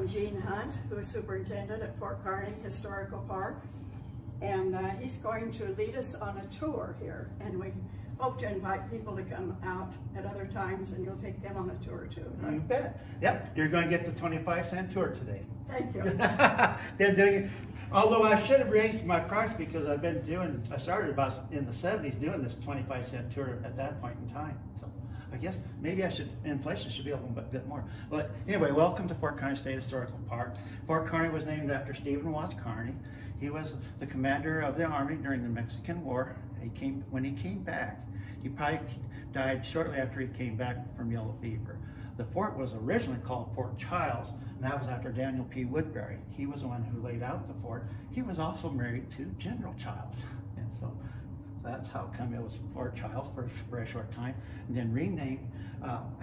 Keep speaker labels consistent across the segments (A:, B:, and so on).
A: welcome Gene Hunt, who is superintendent at Fort Kearny Historical Park. And he's going to lead us on a tour here. And we hope to invite people to come out at other times, and you'll take them on a tour too. Right?
B: You bet. Yep, you're going to get the 25-cent tour today.
A: Thank you.
B: They're doing it. Although I should have raised my price because I started about in the 70s doing this 25-cent tour at that point in time. So I guess maybe inflation should be a little bit more. But anyway, welcome to Fort Kearny State Historical Park. Fort Kearny was named after Stephen Watts Kearny. He was the commander of the Army during the Mexican War. When he came back, he probably died shortly after he came back from yellow fever. The fort was originally called Fort Childs, and that was after Daniel P. Woodbury. He was the one who laid out the fort. He was also married to General Childs, and so that's how come it was Fort Childs for a very short time, and then renamed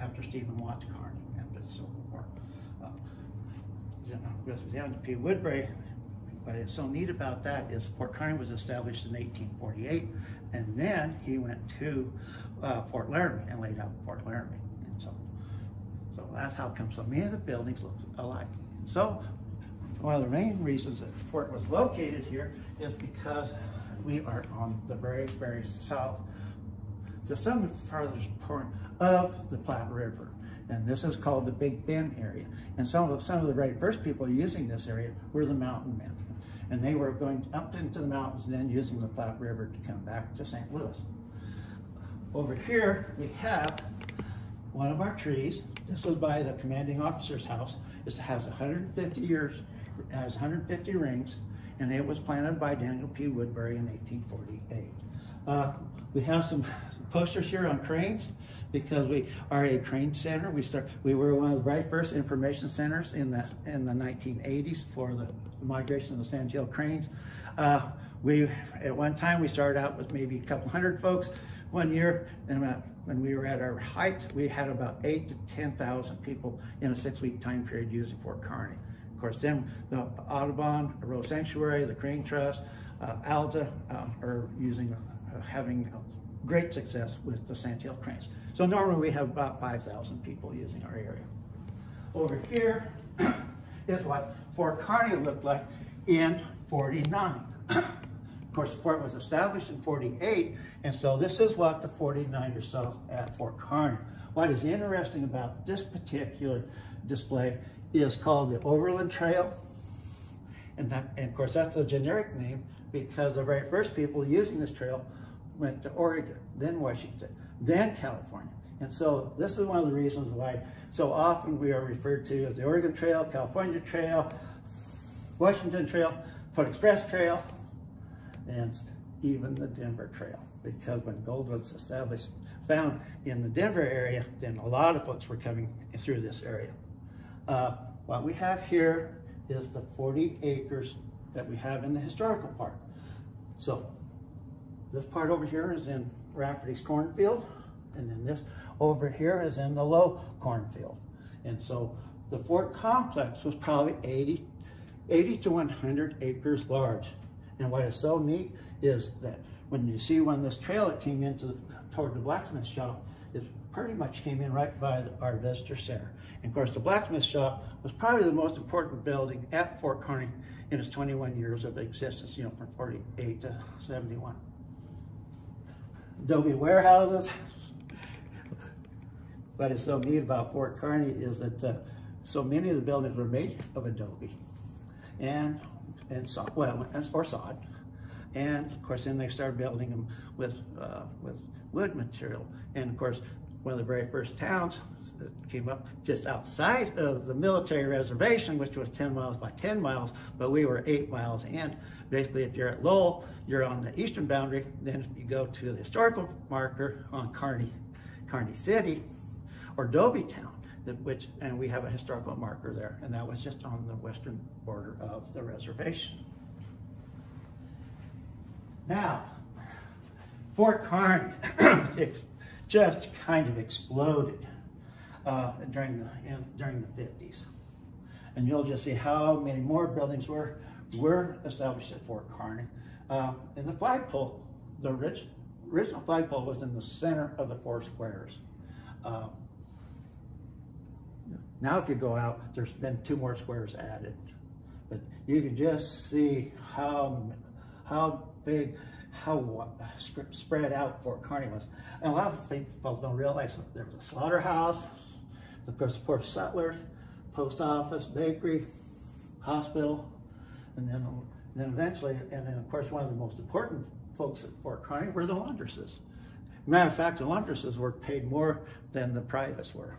B: after Stephen Watts Kearny after the Civil War. Daniel P. Woodbury. What is so neat about that is Fort Kearny was established in 1848, and then he went to Fort Laramie and laid out Fort Laramie. And so that's how come so many of the buildings look alike. So one of the main reasons that the fort was located here is because we are on the very, very south, the southern farthest point of the Platte River. And this is called the Big Bend area. And some of the very first people using this area were the mountain men. And they were going up into the mountains and then using the Platte River to come back to St. Louis. Over here, we have one of our trees. This was by the commanding officer's house. It has 150 years, it has 150 rings, and it was planted by Daniel P. Woodbury in 1848. We have some posters here on cranes because we are a crane center. We were one of the very first information centers in the 1980s for the migration of the Sand-Hill cranes. At one time we started out with maybe a couple hundred folks. One year, and when we were at our height, we had about 8,000 to 10,000 people in a 6-week time period using Fort Kearny. Of course, then the Audubon, Rose Sanctuary, the Crane Trust, Alta are having great success with the Sand-Hill cranes. So normally we have about 5,000 people using our area. Over here is what Fort Kearny looked like in '49. Of course, the fort was established in '48, and so this is what the 49ers saw at Fort Kearny. What is interesting about this particular display is called the Overland Trail, and of course that's a generic name because the very first people using this trail went to Oregon, then Washington, then California. And so this is one of the reasons why so often we are referred to as the Oregon Trail, California Trail, Washington Trail, Fort Express Trail, and even the Denver Trail. Because when gold was found in the Denver area, then a lot of folks were coming through this area. What we have here is the 40 acres that we have in the historical park. So this part over here is in Rafferty's cornfield, and then this over here is in the low cornfield. And so the fort complex was probably 80 to 100 acres large. And what is so neat is that when you see when this trail that came toward the blacksmith shop, it pretty much came in right by our visitor center. And of course, the blacksmith shop was probably the most important building at Fort Kearny in its 21 years of existence, you know, from 48 to 71. Adobe warehouses. What is so neat about Fort Kearny is that so many of the buildings were made of adobe and sod, or sod. And of course, then they started building them with wood material. And of course, one of the very first towns that came up just outside of the military reservation, which was 10 miles by 10 miles, but we were 8 miles in. Basically, if you're at Lowell, you're on the eastern boundary. Then if you go to the historical marker on Kearny City, or Dobie Town, and we have a historical marker there, and that was just on the western border of the reservation. Now, Fort Kearny it just kind of exploded during the 50s, and you'll just see how many more buildings were established at Fort Kearny. And the flagpole, the original flagpole, was in the center of the 4 squares. Now if you go out, there's been 2 more squares added. But you can just see how big, how spread out Fort Kearny was. And a lot of people don't realize there was a slaughterhouse, of course, for settlers, post office, bakery, hospital, and then eventually, and then of course one of the most important folks at Fort Kearny were the laundresses. Matter of fact, the laundresses were paid more than the privates were.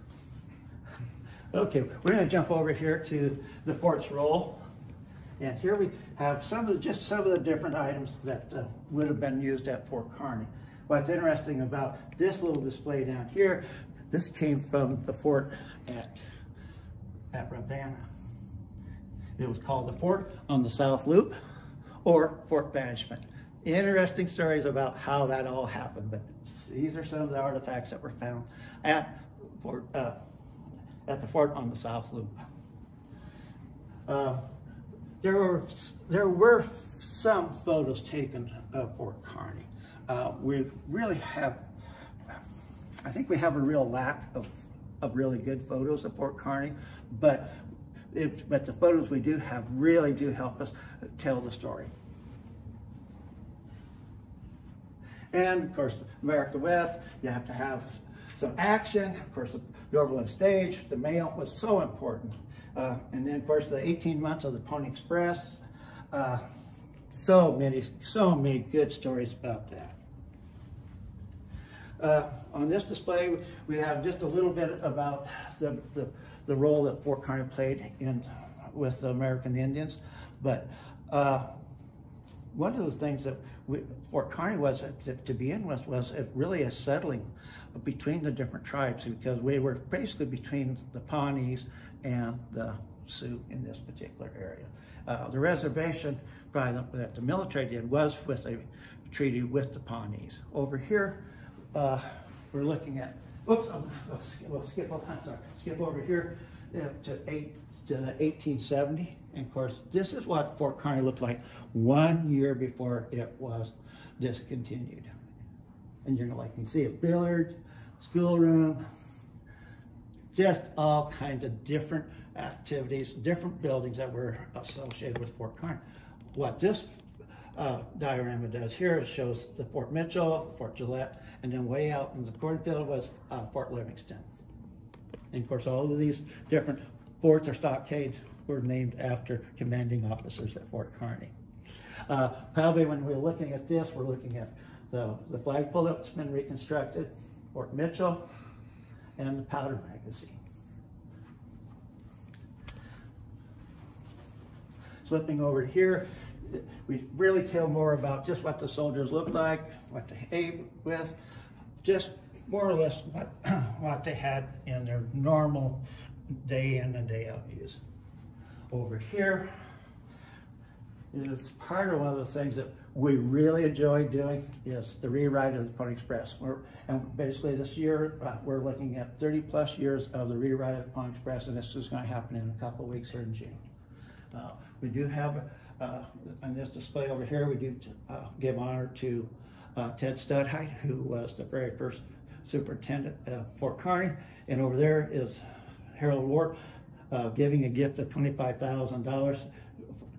B: Okay, we're going to jump over here to the fort's roll. And here we have just some of the different items that would have been used at Fort Kearny. What's interesting about this little display down here, this came from the fort at Ravenna. It was called the Fort on the South Loop, or Fort Banishment. Interesting stories about how that all happened, but these are some of the artifacts that were found at the fort on the South Loop. There were some photos taken of Fort Kearny. We really have, I think we have a real lack of really good photos of Fort Kearny, but the photos we do have really do help us tell the story. And of course, America West, you have to have some action. Of course, the Overland Stage, the mail was so important. And then of course the 18 months of the Pony Express. So many good stories about that. On this display, we have just a little bit about the role that Fort Kearny played with the American Indians. But one of the things that Fort Kearny was, to begin with, was really a settling between the different tribes, because we were basically between the Pawnees and the Sioux in this particular area. The reservation that the military did was with a treaty with the Pawnees. Over here, we're looking at, we'll skip over here to 1870. And of course, this is what Fort Kearny looked like 1 year before it was discontinued. And you can see a billiard, schoolroom, just all kinds of different activities, different buildings that were associated with Fort Kearny. What this diorama does here, it shows the Fort Mitchell, Fort Gillette, and then way out in the cornfield was Fort Livingston. And of course, all of these different forts or stockades were named after commanding officers at Fort Kearny. Probably when we're looking at this, we're looking at the flagpole that's been reconstructed, Fort Mitchell, and the powder magazine. Flipping over here, we really tell more about just what the soldiers looked like, what they ate with, just more or less what they had in their normal day in and day out use. Over here is part of one of the things that we really enjoy doing is the rewrite of the Pony Express. And basically this year, we're looking at 30 plus years of the rewrite of the Pony Express, and this is going to happen in a couple of weeks here in June. We do have, on this display over here, we do give honor to Ted Studheit, who was the very first superintendent of Fort Kearny, and over there is Harold Ward giving a gift of $25,000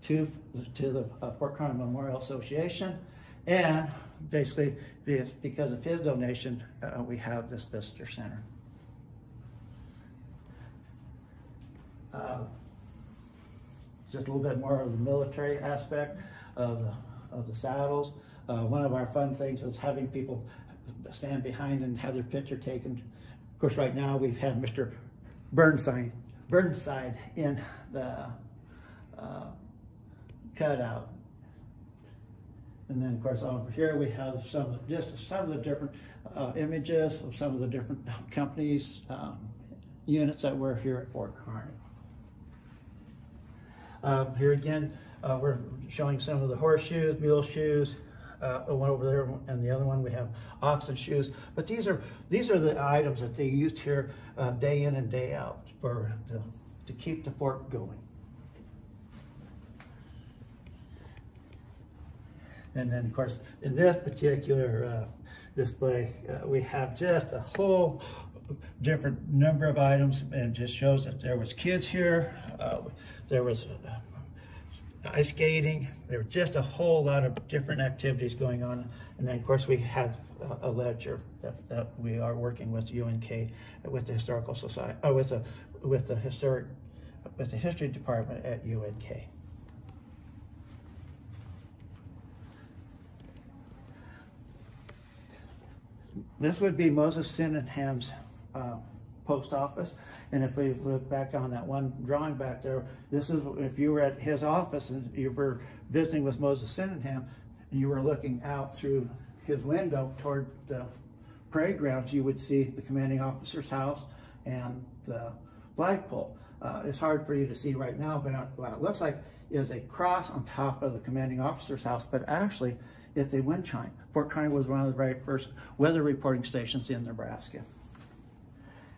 B: to the Fort Kearny Memorial Association, and basically because of his donation, we have this visitor center. Just a little bit more of the military aspect of the saddles. One of our fun things is having people stand behind and have their picture taken. Of course, right now we've had Mr. Burnside in the cutout. And then, of course, over here we have some of the different images of some of the different companies, units that were here at Fort Kearny. Here again, we're showing some of the horseshoes, mule shoes. One over there, and the other one we have oxen shoes. But these are the items that they used here day in and day out to keep the fort going. And then, of course, in this particular display, we have just a whole different number of items, and it just shows that there was kids here, there was ice skating, there were just a whole lot of different activities going on. And then, of course, we have a ledger that we are working with UNK, with the Historical Society, with the History Department at UNK. This would be Moses Sydenham's post office. And if we look back on that one drawing back there, this is if you were at his office and you were visiting with Moses Sydenham, and you were looking out through his window toward the parade grounds, you would see the commanding officer's house and the flagpole. It's hard for you to see right now, but what it looks like is a cross on top of the commanding officer's house, but actually it's a wind chime. Fort Kearny was one of the very first weather reporting stations in Nebraska.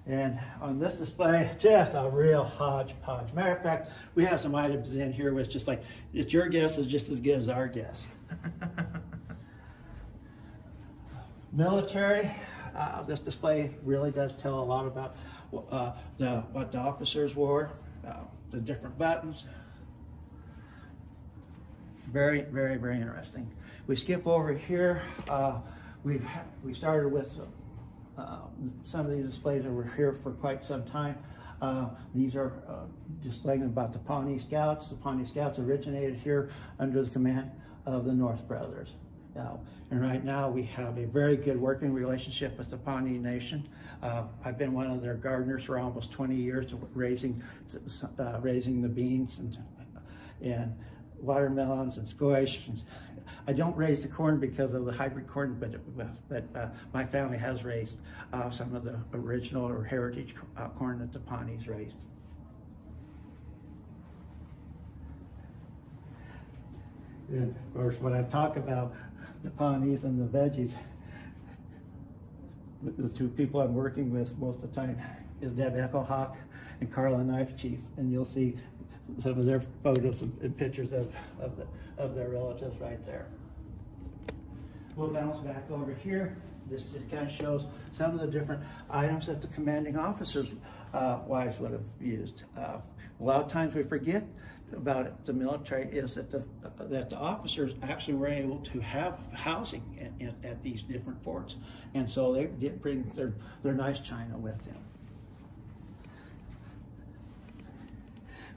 B: And on this display, just a real hodgepodge. Matter of fact, we have some items in here where it's just like, it's your guess is just as good as our guess. Military, this display really does tell a lot about what the officers wore, the different buttons. Very, very, very interesting. We skip over here. We started with some of these displays that were here for quite some time. These are displaying about the Pawnee Scouts. The Pawnee Scouts originated here under the command of the North Brothers. And right now we have a very good working relationship with the Pawnee Nation. I've been one of their gardeners for almost 20 years, raising the beans and watermelons and squash. I don't raise the corn because of the hybrid corn, but my family has raised some of the original or heritage corn that the Pawnees raised. And of course, when I talk about the Pawnees and the veggies, the two people I'm working with most of the time is Deb Echohawk and Carla Knife Chief, and you'll see some of their photos and pictures of their relatives right there. We'll bounce back over here. This just kind of shows some of the different items that the commanding officers' wives would have used. A lot of times we forget about it, the military, is that the officers actually were able to have housing at these different forts, and so they did bring their nice china with them.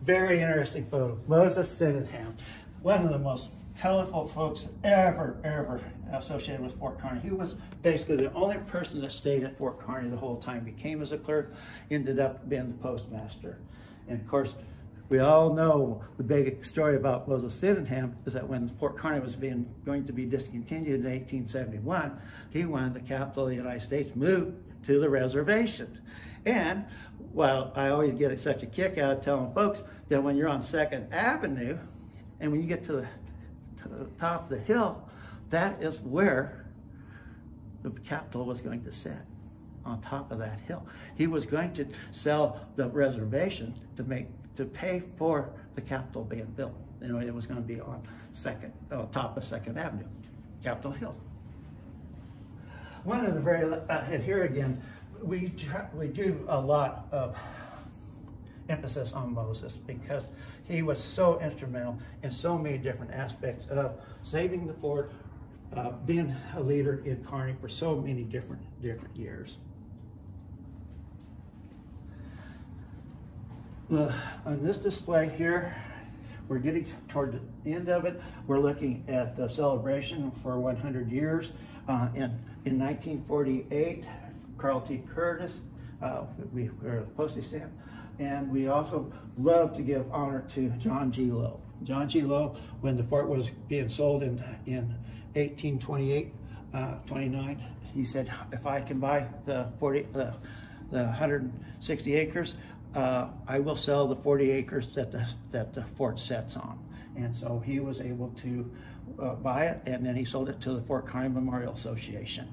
B: Very interesting photo. Moses Sydenham, one of the most colorful folks ever associated with Fort Kearny. He was basically the only person that stayed at Fort Kearny the whole time. He came as a clerk, ended up being the postmaster. And of course, we all know the big story about Moses Sydenham is that when Fort Kearny was going to be discontinued in 1871, he wanted the capital of the United States moved to the reservation. And while I always get such a kick out of telling folks that when you're on 2nd Avenue, and when you get to the top of the hill, that is where the capital was going to sit, on top of that hill. He was going to sell the reservation to pay for the Capitol being built. Anyway, it was going to be on top of 2nd Avenue, Capitol Hill. One of the and here again, we do a lot of emphasis on Moses because he was so instrumental in so many different aspects of saving the fort, being a leader in Kearny for so many different years. On this display here, we're getting toward the end of it. We're looking at the celebration for 100 years. In 1948, Carl T. Curtis, we were a postage stamp, and we also love to give honor to John G. Lowe. John G. Lowe, when the fort was being sold in 1828, 29, he said, if I can buy the 160 acres, I will sell the 40 acres that the fort sits on. And so he was able to buy it, and then he sold it to the Fort Kearny Memorial Association.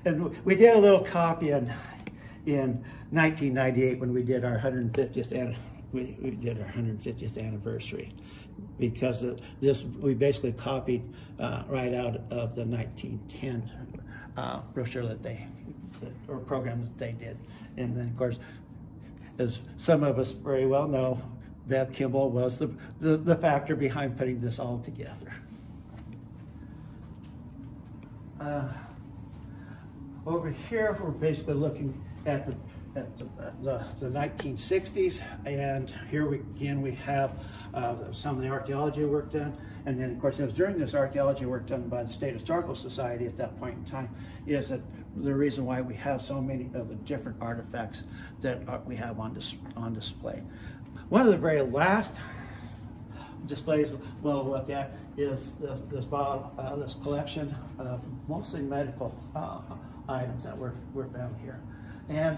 B: And we did a little copy in 1998 when we did our 150th we did our 150th anniversary, because we basically copied right out of the 1910 brochure or program that they did. And then, of course, as some of us very well know, Bev Kimball was the factor behind putting this all together. Over here, we're basically looking at the 1960s, and here we have some of the archaeology work done. And then, of course, it was during this archaeology work done by the State Historical Society at that point in time, is that the reason why we have so many of the different artifacts that we have on display. One of the very last displays we'll look at is this collection of mostly medical items that were found here. And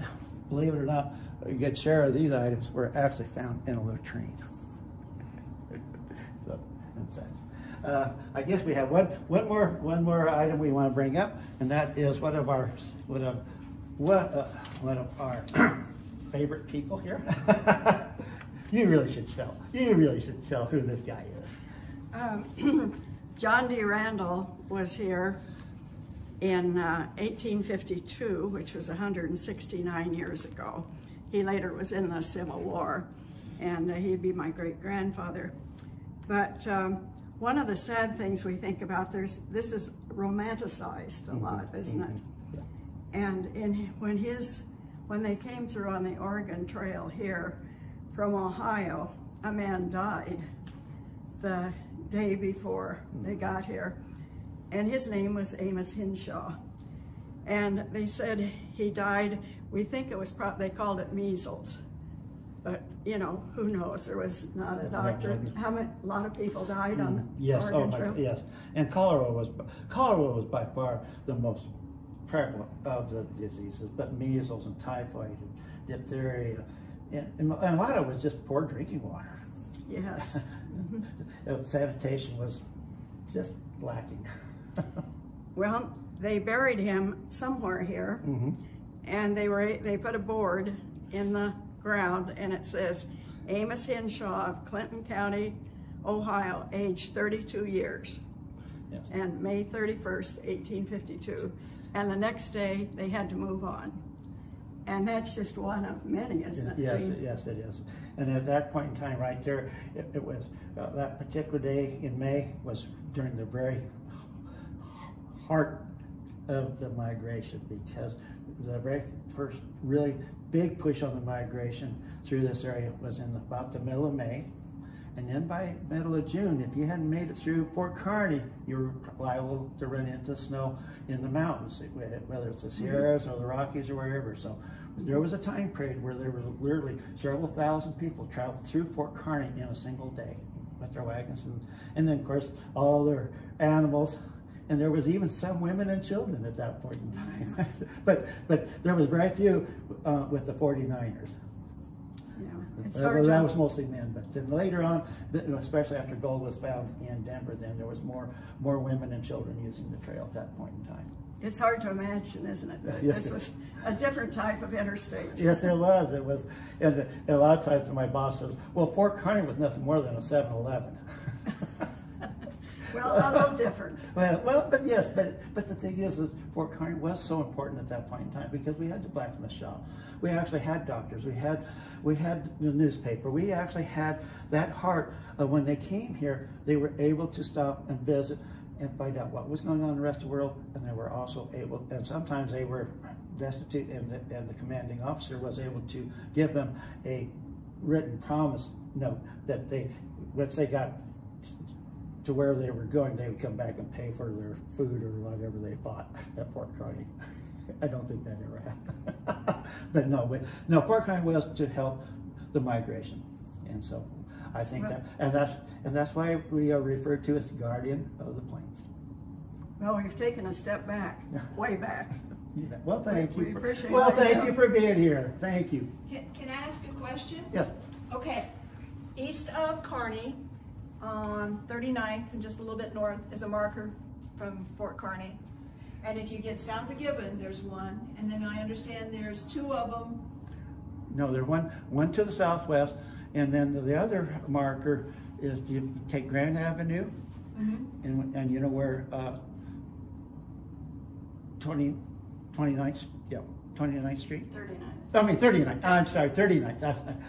B: believe it or not, a good share of these items were actually found in a latrine. So, I guess we have one more item we want to bring up, and that is one of our favorite people here. You really should tell who this guy is.
A: John D. Randall was here in 1852, which was 169 years ago. He later was in the Civil War, and he'd be my great-grandfather. But one of the sad things we think about, this is romanticized a lot, isn't it? And when they came through on the Oregon Trail here from Ohio, a man died the day before they got here, and his name was Amos Hinshaw. And they said he died, we think it was they called it measles, but you know, who knows? There was not a doctor. A lot of people died on the Oregon Trail.
B: Yes, and cholera was by far the most prevalent of the diseases, but measles and typhoid and diphtheria, and a lot of it was just poor drinking water.
A: Yes.
B: Sanitation was just lacking.
A: Well, they buried him somewhere here, and they put a board in the ground, and it says, Amos Hinshaw of Clinton County, Ohio, age 32 years. Yes. And May 31st, 1852. And the next day, they had to move on. And that's just one of many, isn't it?
B: Yes, yes, it is. And at that point in time, right there, it was that particular day in May was during the very heart of the migration, because the very first really big push on the migration through this area was in about the middle of May. And then by middle of June, if you hadn't made it through Fort Kearny, you were liable to run into snow in the mountains, whether it's the Sierras or the Rockies or wherever. So there was a time period where there were literally several thousand people traveled through Fort Kearny in a single day with their wagons. And then, of course, all their animals. And there was even some women and children at that point in time. but there was very few with the 49ers. Well, that was mostly men, but then later on, especially after gold was found in Denver, then there was more women and children using the trail at that point in time.
A: It's hard to imagine, isn't it? But yes, this was a different type of interstate.
B: Yes, it was. It was, and a lot of times my boss says, "Well, Fort Kearny was nothing more than a 7-Eleven."
A: Well, a little different.
B: Well, but yes, but the thing is Fort Kearny was so important at that point in time because we had the blacksmith shop, we actually had doctors, we had the newspaper, we actually had that heart of when they came here, they were able to stop and visit and find out what was going on in the rest of the world, and they were also able, and sometimes they were destitute, and the commanding officer was able to give them a written promise note that once they got to where they were going, they would come back and pay for their food or whatever they bought at Fort Kearny. I don't think that ever happened. But no, Fort Kearny was to help the migration, and so I think that's why we are referred to as the guardian of the plains.
A: Well, we've taken a step back, way back.
B: Well, thank you. Thank you for being here. Thank you.
C: Can I ask a question?
B: Yes.
C: Okay. East of Kearny, on 39th and just a little bit north, is a marker from Fort Kearny. And if you get south of Gibbon, there's one. And then I understand there's two of them.
B: No, there's one to the southwest, And then the other marker is you take Grand Avenue, and you know where 29th Street?
A: 39th.
B: I mean 39th. I'm sorry, 39th.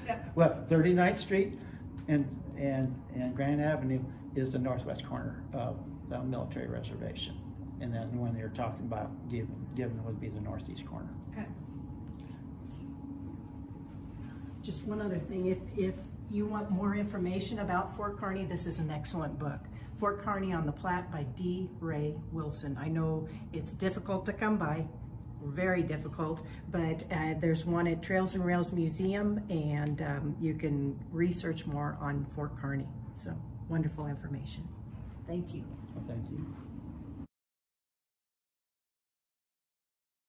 C: Yep.
B: Well, 39th Street and Grand Avenue is the northwest corner of the military reservation. And then when you're talking about Gibbon would be the northeast corner.
C: Okay.
D: Just one other thing, if you want more information about Fort Kearny, this is an excellent book. Fort Kearny on the Platte by D. Ray Wilson. I know it's difficult to come by, very difficult, but there's one at Trails and Rails Museum, and you can research more on Fort Kearny. So wonderful information. Thank you.
B: Well, thank you.